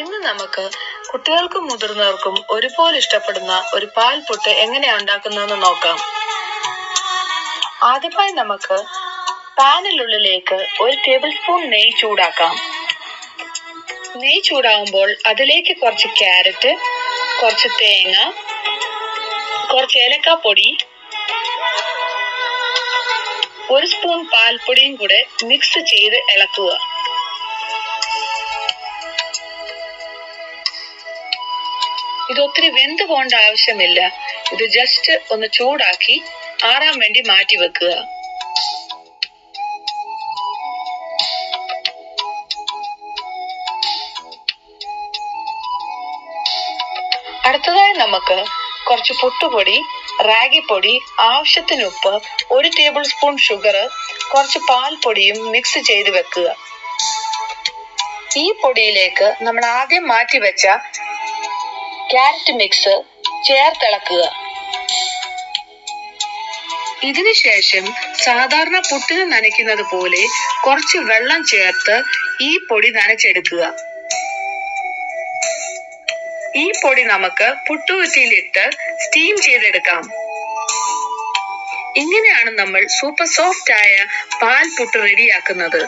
ഇന്ന് നമുക്ക് കുട്ടികൾക്കും മുതിർന്നവർക്കും ഒരുപോലെ ഇഷ്ടപ്പെടുന്ന ഒരു പാൽ പുട്ട് എങ്ങനെയാണ് ഉണ്ടാക്കുന്നതെന്ന് നോക്കാം. ആദ്യമായി നമുക്ക് പാനിനുള്ളിലേക്ക് 1 ടേബിൾ സ്പൂൺ നെയ്യ് ചൂടാക്കാം. നെയ്യ് ചൂടാകുമ്പോൾ അതിലേക്ക് കുറച്ച് ക്യാരറ്റ്, കുറച്ച് തേങ്ങ, കുറച്ച് ഏലക്കാപ്പൊടി, 1 സ്പൂൺ പാൽപ്പൊടിയും കൂടെ മിക്സ് ചെയ്ത് ഇളക്കുക. ഇത് ഒത്തിരി വെന്ത് പോകേണ്ട ആവശ്യമില്ല. ഇത് ജസ്റ്റ് ഒന്ന് ചൂടാക്കി ആറാൻ വേണ്ടി മാറ്റി വെക്കുക. അടുത്തതായി നമുക്ക് കുറച്ച് പുട്ടുപൊടി, റാഗിപ്പൊടി, ആവശ്യത്തിന് ഉപ്പ്, 1 ടേബിൾ സ്പൂൺ ഷുഗർ, കുറച്ച് പാൽപ്പൊടിയും മിക്സ് ചെയ്ത് വെക്കുക. ഈ പൊടിയിലേക്ക് നമ്മൾ ആദ്യം മാറ്റി വെച്ച ക്യാരറ്റ് മിക്സ് ചേർത്തിളക്കുക. ഇതിനുശേഷം സാധാരണ പുട്ടിന് നനയ്ക്കുന്നത് പോലെ കുറച്ച് വെള്ളം ചേർത്ത് ഈ പൊടി നനച്ചെടുക്കുക. ഈ പൊടി നമുക്ക് പുട്ടുകുറ്റിയിലിട്ട് സ്റ്റീം ചെയ്തെടുക്കാം. ഇങ്ങനെയാണ് നമ്മൾ സൂപ്പർ സോഫ്റ്റ് ആയ പാൽ പുട്ട് റെഡിയാക്കുന്നത്.